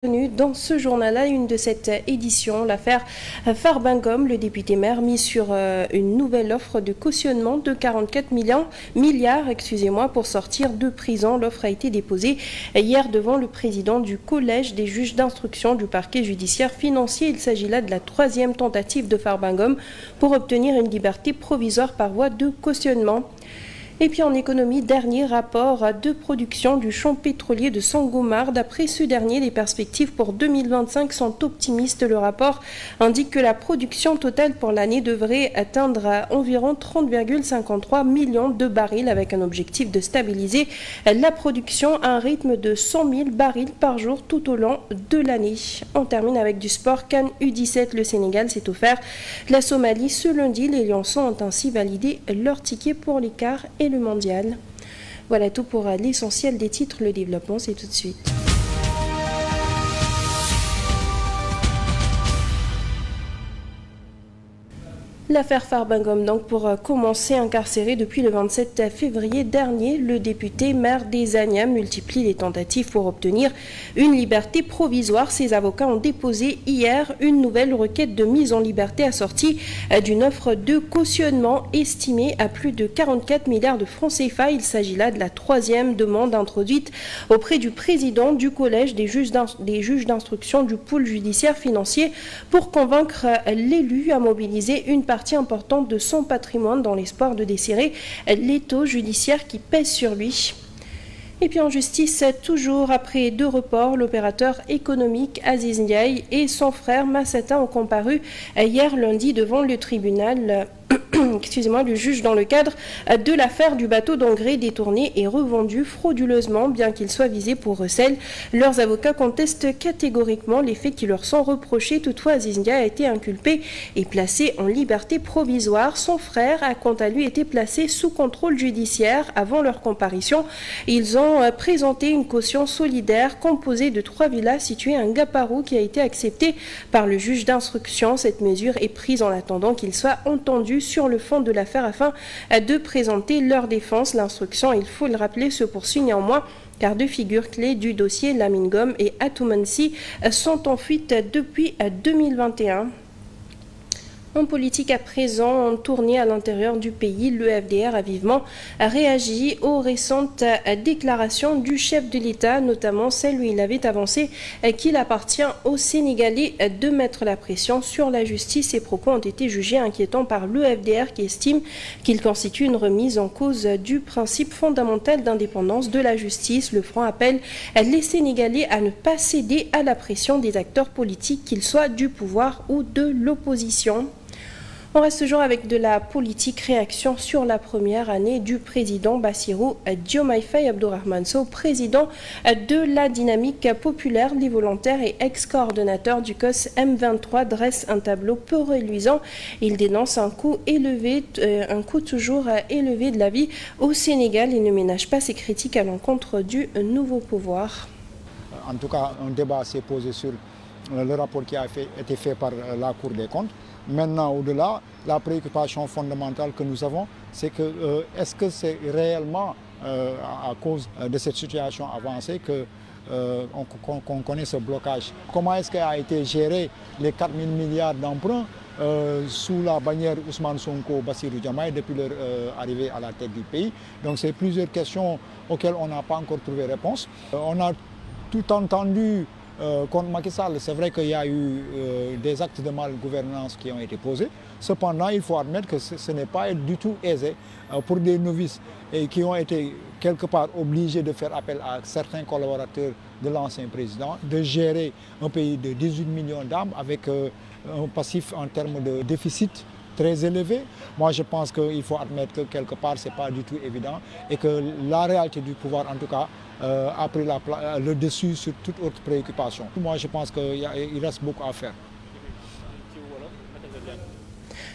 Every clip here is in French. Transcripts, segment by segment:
Dans ce journal, une de cette édition, l'affaire Farbengom, le député maire mis sur une nouvelle offre de cautionnement de 44 milliards pour sortir de prison. L'offre a été déposée hier devant le président du collège des juges d'instruction du parquet judiciaire financier. Il s'agit là de la troisième tentative de Farbengom pour obtenir une liberté provisoire par voie de cautionnement. Et puis en économie, dernier rapport de production du champ pétrolier de Sangomar. D'après ce dernier, les perspectives pour 2025 sont optimistes. Le rapport indique que la production totale pour l'année devrait atteindre environ 30,53 millions de barils avec un objectif de stabiliser la production à un rythme de 100 000 barils par jour tout au long de l'année. On termine avec du sport. CAN U17, le Sénégal s'est offert la Somalie ce lundi. Les Lionceaux ont ainsi validé leur ticket pour les quarts et le mondial. Voilà tout pour l'essentiel des titres. Le développement, c'est tout de suite. L'affaire Farbengom, donc, pour commencer, incarcéré depuis le 27 février dernier, le député maire des Agna multiplie les tentatives pour obtenir une liberté provisoire. Ses avocats ont déposé hier une nouvelle requête de mise en liberté assortie d'une offre de cautionnement estimée à plus de 44 milliards de francs CFA. Il s'agit là de la troisième demande introduite auprès du président du collège des juges d'instruction du pôle judiciaire financier pour convaincre l'élu à mobiliser une partie importante de son patrimoine dans l'espoir de desserrer l'étau judiciaire qui pèse sur lui. Et puis en justice, toujours après deux reports, l'opérateur économique Aziz Ndiaye et son frère Massata ont comparu hier lundi devant le tribunal du juge dans le cadre de l'affaire du bateau d'engrais détourné et revendu frauduleusement, bien qu'il soit visé pour recel. Leurs avocats contestent catégoriquement les faits qui leur sont reprochés. Toutefois, Aziz Ndiaye a été inculpé et placé en liberté provisoire. Son frère a quant à lui été placé sous contrôle judiciaire avant leur comparution. Ils ont présenté une caution solidaire composée de 3 villas situées à Ngaparou qui a été acceptée par le juge d'instruction. Cette mesure est prise en attendant qu'ils soient entendus sur le fond de l'affaire afin de présenter leur défense. L'instruction, il faut le rappeler, se poursuit néanmoins car deux figures clés du dossier, Lamine Gom et Atoumansi, sont en fuite depuis 2021. En politique à présent, en tournée à l'intérieur du pays, le FDR a vivement réagi aux récentes déclarations du chef de l'État, notamment celle où il avait avancé qu'il appartient aux Sénégalais de mettre la pression sur la justice. Ces propos ont été jugés inquiétants par le FDR qui estime qu'il constitue une remise en cause du principe fondamental d'indépendance de la justice. Le Front appelle les Sénégalais à ne pas céder à la pression des acteurs politiques, qu'ils soient du pouvoir ou de l'opposition. On reste toujours avec de la politique. Réaction sur la première année du président Bassirou Diomaye Faye Abdourahmane Sow, président de la dynamique populaire des volontaires et ex-coordonnateur du COS M23, dresse un tableau peu reluisant. Il dénonce un coût toujours élevé de la vie au Sénégal et ne ménage pas ses critiques à l'encontre du nouveau pouvoir. En tout cas, un débat s'est posé sur le rapport qui a été fait par la Cour des comptes. Maintenant, au-delà, la préoccupation fondamentale que nous avons, c'est que est-ce que c'est réellement à cause de cette situation avancée qu'on connaît ce blocage? Comment est-ce qu'a été géré les 4 000 milliards d'emprunts sous la bannière Ousmane Sonko, Bassirou Diomaye depuis leur arrivée à la tête du pays? Donc c'est plusieurs questions auxquelles on n'a pas encore trouvé réponse. On a tout entendu contre Macky Sall. C'est vrai qu'il y a eu des actes de malgouvernance qui ont été posés. Cependant, il faut admettre que ce n'est pas du tout aisé pour des novices et qui ont été quelque part obligés de faire appel à certains collaborateurs de l'ancien président, de gérer un pays de 18 millions d'âmes avec un passif en termes de déficit très élevé. Moi, je pense qu'il faut admettre que quelque part, ce n'est pas du tout évident et que la réalité du pouvoir, en tout cas, a pris le dessus sur toute autre préoccupation. Moi, je pense qu'il reste beaucoup à faire.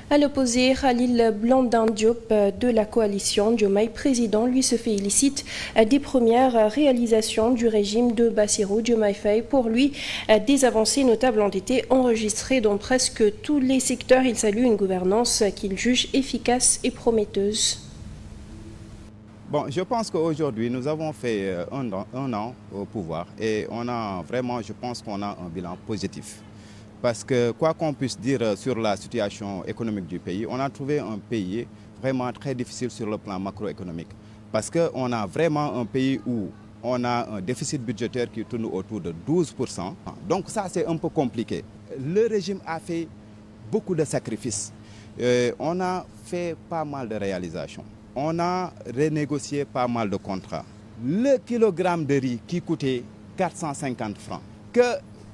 À l'opposé, Khalil Blandin Diop de la coalition Diomaye président, lui, se félicite des premières réalisations du régime de Bassirou Diomaye Faye. Pour lui, des avancées notables ont été enregistrées dans presque tous les secteurs. Il salue une gouvernance qu'il juge efficace et prometteuse. Bon, je pense qu'aujourd'hui, nous avons fait un an au pouvoir et on a vraiment, je pense qu'on a un bilan positif. Parce que quoi qu'on puisse dire sur la situation économique du pays, on a trouvé un pays vraiment très difficile sur le plan macroéconomique. Parce qu'on a vraiment un pays où on a un déficit budgétaire qui tourne autour de 12%. Donc ça, c'est un peu compliqué. Le régime a fait beaucoup de sacrifices. On a fait pas mal de réalisations. On a renégocié pas mal de contrats. Le kilogramme de riz qui coûtait 450 francs, que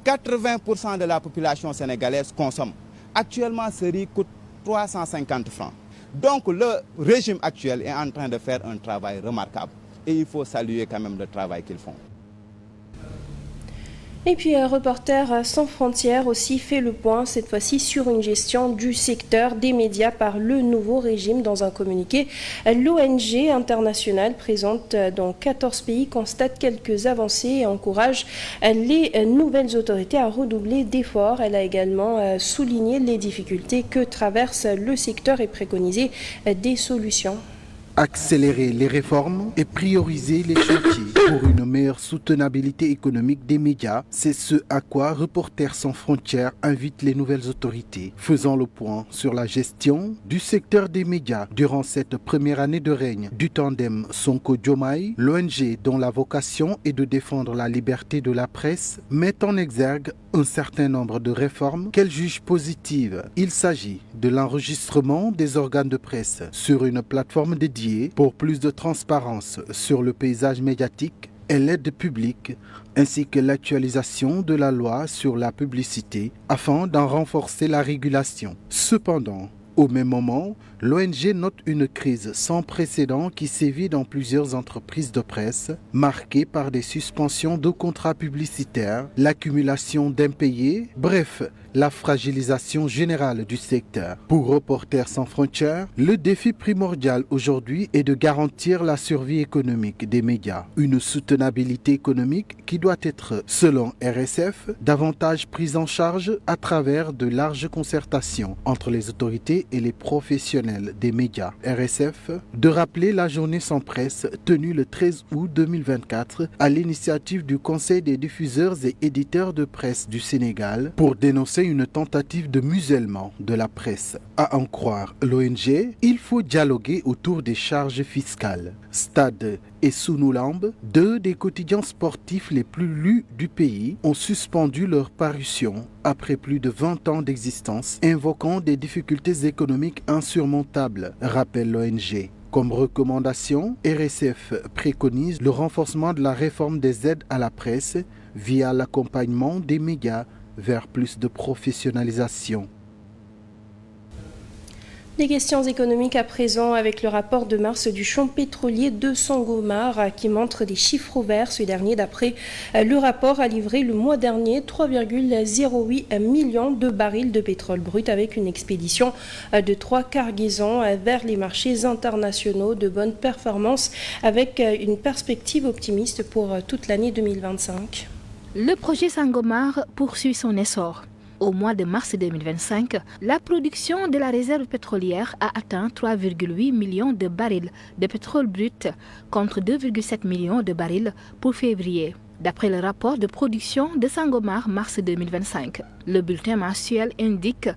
80% de la population sénégalaise consomme. Actuellement, ce riz coûte 350 francs. Donc le régime actuel est en train de faire un travail remarquable. Et il faut saluer quand même le travail qu'ils font. Et puis Reporters sans frontières aussi fait le point, cette fois-ci sur une gestion du secteur des médias par le nouveau régime. Dans un communiqué, l'ONG internationale présente dans 14 pays constate quelques avancées et encourage les nouvelles autorités à redoubler d'efforts. Elle a également souligné les difficultés que traverse le secteur et préconisé des solutions. Accélérer les réformes et prioriser les chantiers pour une meilleure soutenabilité économique des médias, c'est ce à quoi Reporters sans frontières invite les nouvelles autorités. Faisant le point sur la gestion du secteur des médias durant cette première année de règne du tandem Sonko-Diomaye, l'ONG dont la vocation est de défendre la liberté de la presse met en exergue un certain nombre de réformes qu'elle juge positives. Il s'agit de l'enregistrement des organes de presse sur une plateforme dédiée pour plus de transparence sur le paysage médiatique et l'aide publique, ainsi que l'actualisation de la loi sur la publicité afin d'en renforcer la régulation. Cependant, au même moment, l'ONG note une crise sans précédent qui sévit dans plusieurs entreprises de presse, marquée par des suspensions de contrats publicitaires, l'accumulation d'impayés, bref, la fragilisation générale du secteur. Pour Reporters sans frontières, le défi primordial aujourd'hui est de garantir la survie économique des médias. Une soutenabilité économique qui doit être, selon RSF, davantage prise en charge à travers de larges concertations entre les autorités et les professionnels des médias. RSF de rappeler la journée sans presse tenue le 13 août 2024 à l'initiative du Conseil des diffuseurs et éditeurs de presse du Sénégal pour dénoncer une tentative de musellement de la presse. À en croire l'ONG, il faut dialoguer autour des charges fiscales. Stade et Sunoulamb, deux des quotidiens sportifs les plus lus du pays, ont suspendu leur parution après plus de 20 ans d'existence, invoquant des difficultés économiques insurmontables, rappelle l'ONG. Comme recommandation, RSF préconise le renforcement de la réforme des aides à la presse via l'accompagnement des médias vers plus de professionnalisation. Des questions économiques à présent avec le rapport de mars du champ pétrolier de Sangomar qui montre des chiffres verts. Ce dernier, d'après le rapport, a livré le mois dernier 3,08 millions de barils de pétrole brut avec une expédition de 3 cargaisons vers les marchés internationaux de bonne performance avec une perspective optimiste pour toute l'année 2025. Le projet Sangomar poursuit son essor. Au mois de mars 2025, la production de la réserve pétrolière a atteint 3,8 millions de barils de pétrole brut contre 2,7 millions de barils pour février. D'après le rapport de production de Sangomar mars 2025, le bulletin mensuel indique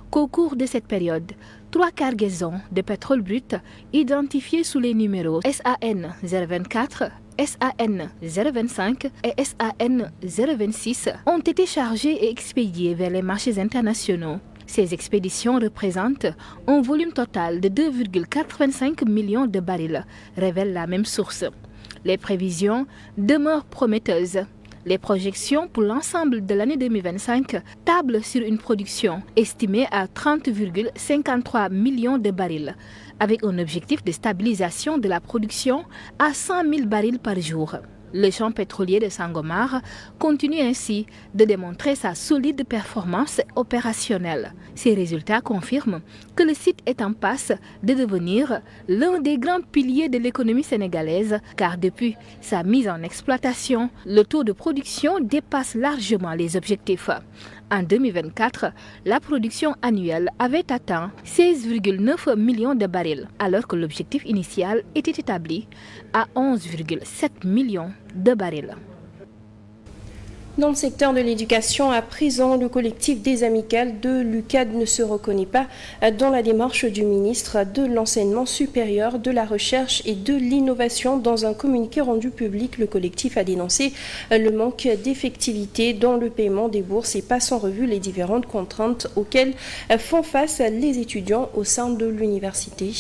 qu'au cours de cette période, 3 cargaisons de pétrole brut identifiées sous les numéros SAN 024, SAN 025 et SAN 026 ont été chargées et expédiées vers les marchés internationaux. Ces expéditions représentent un volume total de 2,85 millions de barils, révèle la même source. Les prévisions demeurent prometteuses. Les projections pour l'ensemble de l'année 2025 tablent sur une production estimée à 30,53 millions de barils, avec un objectif de stabilisation de la production à 100 000 barils par jour. Le champ pétrolier de Sangomar continue ainsi de démontrer sa solide performance opérationnelle. Ces résultats confirment que le site est en passe de devenir l'un des grands piliers de l'économie sénégalaise, car depuis sa mise en exploitation, le taux de production dépasse largement les objectifs. En 2024, la production annuelle avait atteint 16,9 millions de barils, alors que l'objectif initial était établi à 11,7 millions de barils. Dans le secteur de l'éducation, à présent, le collectif des amicales de l'UCAD ne se reconnaît pas dans la démarche du ministre de l'Enseignement supérieur, de la Recherche et de l'Innovation. Dans un communiqué rendu public, le collectif a dénoncé le manque d'effectivité dans le paiement des bourses et passe en revue les différentes contraintes auxquelles font face les étudiants au sein de l'université.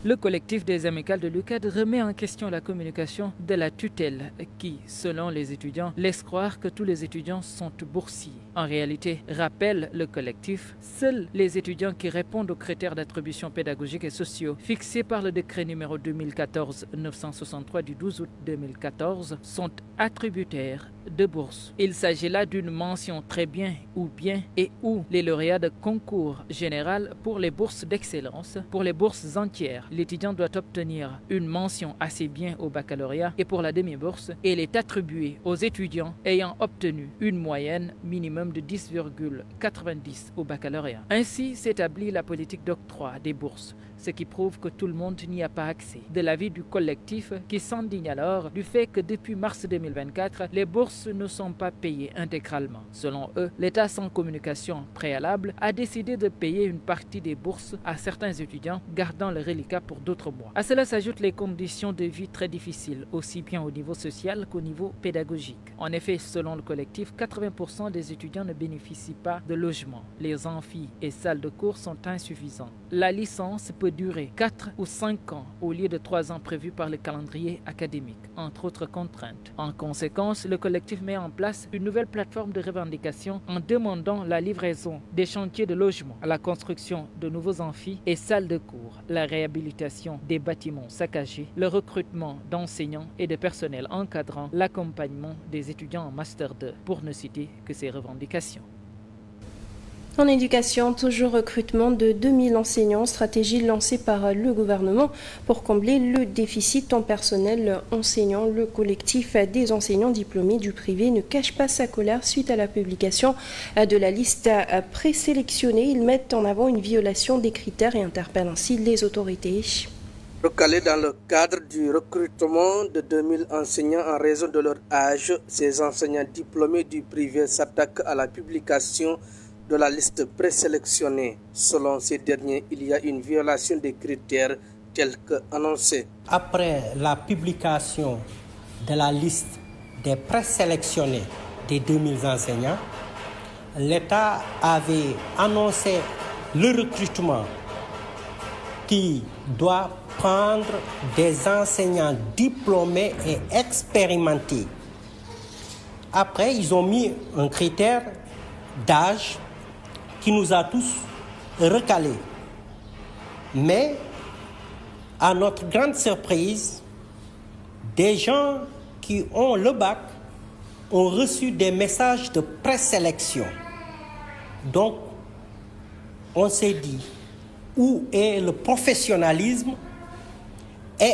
Le collectif des amicales de l'UCAD remet en question la communication de la tutelle qui, selon les étudiants, laisse croire que tous les étudiants sont boursiers. En réalité, rappelle le collectif, seuls les étudiants qui répondent aux critères d'attribution pédagogique et sociaux fixés par le décret numéro 2014-963 du 12 août 2014 sont attributaires de bourse. Il s'agit là d'une mention très bien ou bien et ou les lauréats de concours général pour les bourses d'excellence, pour les bourses entières. L'étudiant doit obtenir une mention assez bien au baccalauréat et pour la demi-bourse, elle est attribuée aux étudiants ayant obtenu une moyenne minimum de 10,90 au baccalauréat. Ainsi s'établit la politique d'octroi des bourses, ce qui prouve que tout le monde n'y a pas accès. De l'avis du collectif qui s'indigne alors du fait que depuis mars 2024, les bourses ne sont pas payées intégralement. Selon eux, l'État sans communication préalable a décidé de payer une partie des bourses à certains étudiants, gardant le reliquat pour d'autres mois. À cela s'ajoutent les conditions de vie très difficiles, aussi bien au niveau social qu'au niveau pédagogique. En effet, selon le collectif, 80% des étudiants ne bénéficient pas de logement. Les amphis et salles de cours sont insuffisants. La licence peut durer 4 ou 5 ans au lieu de 3 ans prévus par le calendrier académique, entre autres contraintes. En conséquence, le collectif met en place une nouvelle plateforme de revendication en demandant la livraison des chantiers de logement, la construction de nouveaux amphis et salles de cours, la réhabilitation des bâtiments saccagés, le recrutement d'enseignants et de personnel encadrant l'accompagnement des étudiants en Master 2, pour ne citer que ces revendications. En éducation, toujours recrutement de 2000 enseignants, stratégie lancée par le gouvernement pour combler le déficit en personnel enseignant. Le collectif des enseignants diplômés du privé ne cache pas sa colère suite à la publication de la liste présélectionnée. Ils mettent en avant une violation des critères et interpellent ainsi les autorités. Recalés dans le cadre du recrutement de 2000 enseignants en raison de leur âge, ces enseignants diplômés du privé s'attaquent à la publication de la liste présélectionnée. Selon ces derniers, il y a une violation des critères tels qu'annoncés. Après la publication de la liste des présélectionnés des 2000 enseignants, l'État avait annoncé le recrutement qui doit prendre des enseignants diplômés et expérimentés. Après, ils ont mis un critère d'âge qui nous a tous recalés. Mais, à notre grande surprise, des gens qui ont le bac ont reçu des messages de présélection. Donc, on s'est dit, où est le professionnalisme et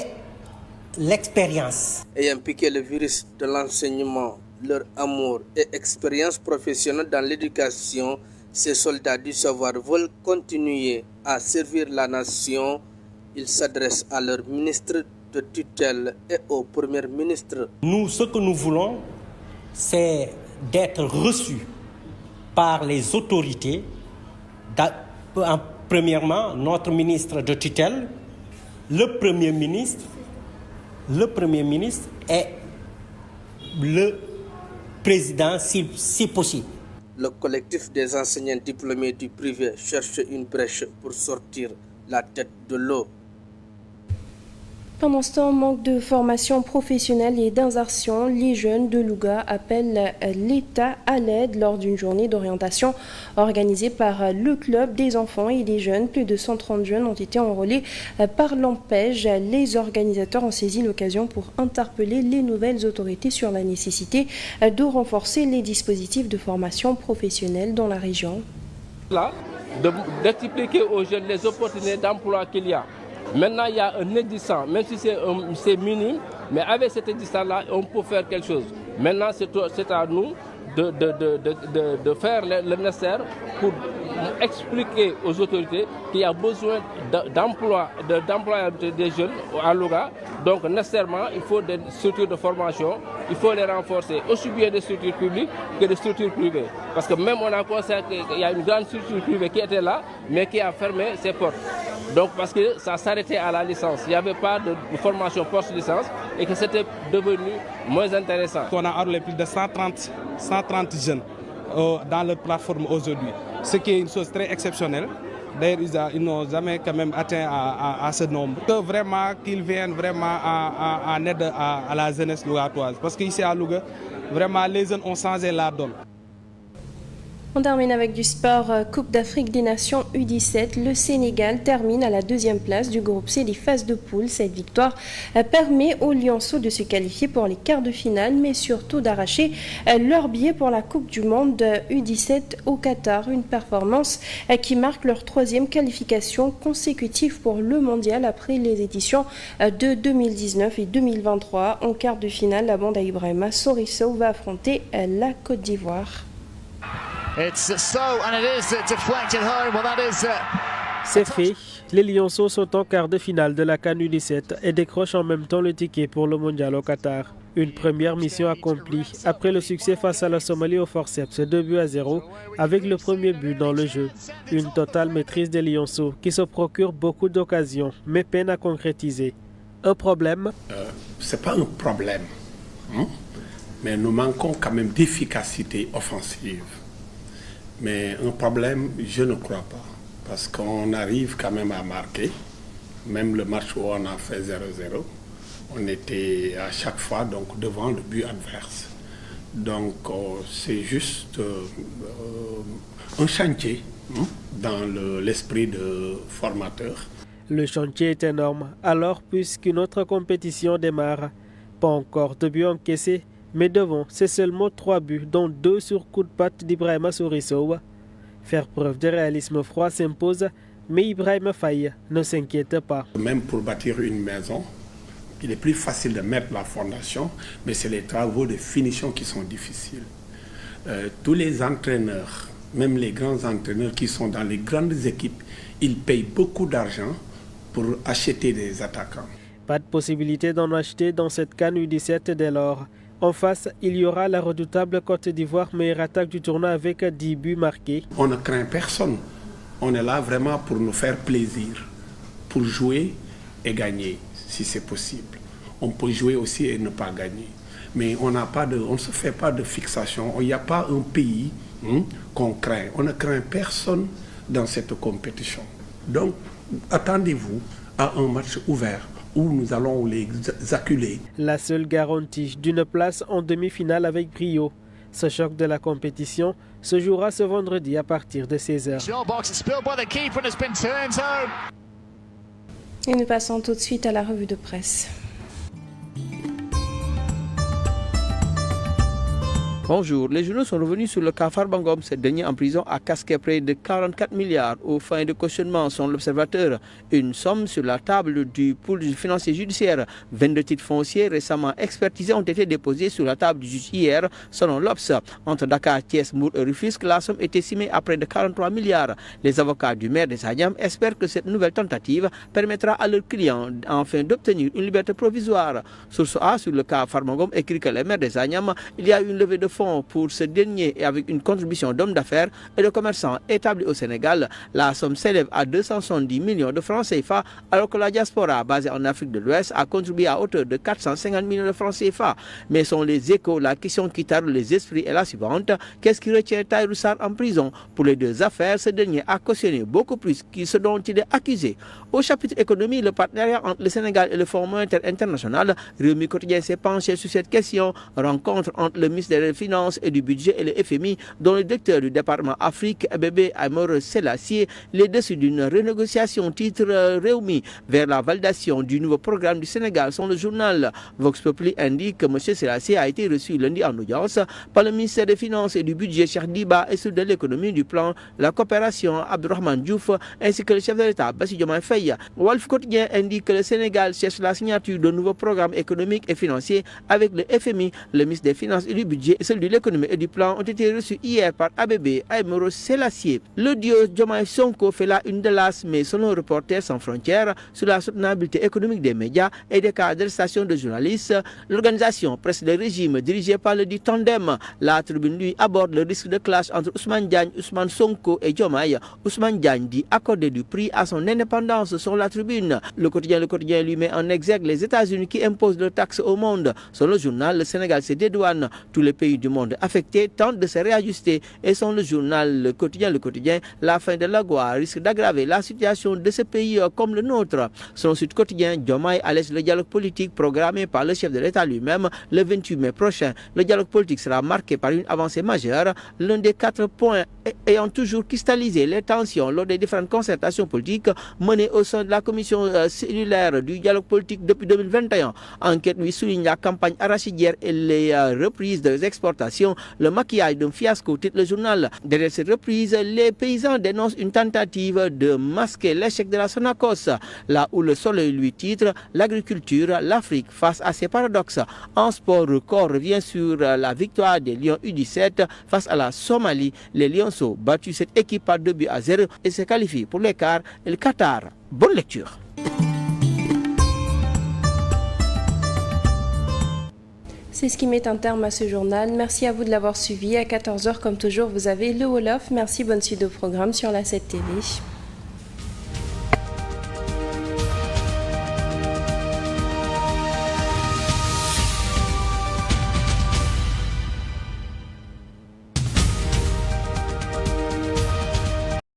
l'expérience? Ayant piqué le virus de l'enseignement, leur amour et expérience professionnelle dans l'éducation, ces soldats du savoir veulent continuer à servir la nation. Ils s'adressent à leur ministre de tutelle et au premier ministre. Nous, ce que nous voulons, c'est d'être reçus par les autorités, premièrement notre ministre de tutelle, le premier ministre et le président si possible. Le collectif des enseignants diplômés du privé cherche une brèche pour sortir la tête de l'eau. Pendant ce temps, manque de formation professionnelle et d'insertion, les jeunes de Louga appellent l'État à l'aide lors d'une journée d'orientation organisée par le club des enfants et des jeunes. Plus de 130 jeunes ont été enrôlés par l'ANPEJ. Les organisateurs ont saisi l'occasion pour interpeller les nouvelles autorités sur la nécessité de renforcer les dispositifs de formation professionnelle dans la région. Là, d'expliquer aux jeunes les opportunités d'emploi qu'il y a. Maintenant, il y a un existant, même si c'est minime, mais avec cet existant-là, on peut faire quelque chose. Maintenant, c'est à nous de faire le nécessaire pour expliquer aux autorités qu'il y a besoin d'employabilité des jeunes à Louga. Donc nécessairement, il faut des structures de formation, il faut les renforcer, aussi bien des structures publiques que des structures privées. Parce que même on a constaté qu'il y a une grande structure privée qui était là, mais qui a fermé ses portes. Donc parce que ça s'arrêtait à la licence, il n'y avait pas de formation post-licence et que c'était devenu moins intéressant. On a enrôlé plus de 130 jeunes dans leur plateforme aujourd'hui, ce qui est une chose très exceptionnelle. D'ailleurs, ils n'ont jamais quand même atteint à ce nombre. Vraiment qu'ils viennent vraiment en aide à la jeunesse lougatoise. Parce qu'ici à Louga, vraiment les jeunes ont changé la donne. On termine avec du sport. Coupe d'Afrique des Nations U17. Le Sénégal termine à la 2e place du groupe C des phases de poule. Cette victoire permet aux Lionceaux de se qualifier pour les quarts de finale, mais surtout d'arracher leur billet pour la Coupe du Monde U17 au Qatar. Une performance qui marque leur 3e qualification consécutive pour le mondial après les éditions de 2019 et 2023. En quart de finale, la bande à Ibrahima Soriso va affronter la Côte d'Ivoire. C'est fait. Les Lionceaux sont en quart de finale de la CAN U17 et décrochent en même temps le ticket pour le mondial au Qatar. Une première mission accomplie après le succès face à la Somalie au forceps 2-0 avec le premier but dans le jeu. Une totale maîtrise des Lionceaux qui se procurent beaucoup d'occasions mais peinent à concrétiser. Un problème c'est pas un problème, mais nous manquons quand même d'efficacité offensive. Mais un problème, je ne crois pas, parce qu'on arrive quand même à marquer. Même le match où on a fait 0-0, on était à chaque fois donc devant le but adverse. Donc c'est juste un chantier dans l'esprit de formateur. Le chantier est énorme, alors puisqu'une autre compétition démarre. Pas encore de but encaissé, mais devant, c'est seulement 3 buts, dont 2 sur coup de patte d'Ibrahima Soriso. Faire preuve de réalisme froid s'impose, mais Ibrahima Faye ne s'inquiète pas. Même pour bâtir une maison, il est plus facile de mettre la fondation, mais c'est les travaux de finition qui sont difficiles. Tous les entraîneurs, même les grands entraîneurs qui sont dans les grandes équipes, ils payent beaucoup d'argent pour acheter des attaquants. Pas de possibilité d'en acheter dans cette CAN U17 dès lors. En face, il y aura la redoutable Côte d'Ivoire, meilleure attaque du tournoi avec 10 buts marqués. On ne craint personne. On est là vraiment pour nous faire plaisir, pour jouer et gagner, si c'est possible. On peut jouer aussi et ne pas gagner. Mais on ne se fait pas de fixation. Il n'y a pas un pays qu'on craint. On ne craint personne dans cette compétition. Donc, attendez-vous à un match ouvert, où nous allons les acculer. La seule garantie d'une place en demi-finale avec brio. Ce choc de la compétition se jouera ce vendredi à partir de 16h. Et nous passons tout de suite à la revue de presse. Bonjour, les journaux sont revenus sur le cas Farba Ngom. Cette dernière en prison a casqué près de 44 milliards aux fins de cautionnement, selon l'Observateur. Une somme sur la table du pool financier judiciaire. 22 titres fonciers récemment expertisés ont été déposés sur la table du juge hier, selon l'Obs. Entre Dakar, Thiès, Mbour et Rufisque, la somme est estimée à près de 43 milliards. Les avocats du maire des Agnam espèrent que cette nouvelle tentative permettra à leurs clients enfin d'obtenir une liberté provisoire. Source A sur le cas Farba Ngom écrit que les maires des Agnam, il y a eu une levée de fonds pour ce dernier et avec une contribution d'hommes d'affaires et de commerçants établis au Sénégal. La somme s'élève à 270 millions de francs CFA alors que la diaspora basée en Afrique de l'Ouest a contribué à hauteur de 450 millions de francs CFA. Mais sont les échos, la question qui tarde les esprits est la suivante. Qu'est-ce qui retient Tahirou Sarr en prison? Pour les deux affaires, ce dernier a cautionné beaucoup plus que ce dont il est accusé. Au chapitre économie, le partenariat entre le Sénégal et le Fonds monétaire international, Rewmi Quotidien s'est penché sur cette question. Rencontre entre le ministre des Finances et du Budget et le FMI, dont le directeur du département Afrique, Bébé Aïmor Selassie, les dessus d'une renégociation titre Rewmi vers la validation du nouveau programme du Sénégal. Selon le journal Vox Populi indique que M. Selassie a été reçu lundi en audience par le ministère des Finances et du Budget, Cheikh Diba, et celui de l'économie, du plan, la coopération, Abdourahmane Diouf, ainsi que le chef de l'État, Bassirou Diomaye Faye. Walf Quotidien indique que le Sénégal cherche la signature d'un nouveau programme économique et financier avec le FMI, le ministre des Finances et du Budget et ministre de l'économie et du plan ont été reçus hier par ABB Aymero Selassie. Le duo Diomaye Sonko fait la une de l'AS, mais selon Reporters sans frontières sur la soutenabilité économique des médias et des cadres de stations de journalistes, l'organisation presse le régime dirigée par le dit tandem. La tribune lui aborde le risque de clash entre Ousmane Diagne, Ousmane Sonko et Diomaye. Ousmane Diagne dit accorder du prix à son indépendance sur la tribune. Le quotidien lui met en exergue les États-Unis qui imposent leurs taxes au monde. Selon le journal, le Sénégal se dédouane. Tous les pays du monde affectés tentent de se réajuster. Et selon le journal, le quotidien, la fin de l'AGOA risque d'aggraver la situation de ce pays comme le nôtre. Selon Sud Quotidien, Diomaye allège le dialogue politique programmé par le chef de l'État lui-même le 28 mai prochain. Le dialogue politique sera marqué par une avancée majeure, l'un des 4 points ayant toujours cristallisé les tensions lors des différentes concertations politiques menées au sein de la commission cellulaire du dialogue politique depuis 2021. Enquête lui souligne la campagne arachidière et les reprises des exportations, le maquillage d'un fiasco, titre le journal. Derrière cette reprise, les paysans dénoncent une tentative de masquer l'échec de la Sonacos. Là où le Soleil lui titre l'agriculture, l'Afrique face à ses paradoxes. En sport, Record revient sur la victoire des Lions U17 face à la Somalie. Les Lionceaux battus cette équipe par 2-0 et se qualifient pour les quarts et le Qatar. Bonne lecture. C'est ce qui met un terme à ce journal. Merci à vous de l'avoir suivi. À 14h, comme toujours, vous avez le Wolof. Merci, bonne suite au programme sur la 7 TV.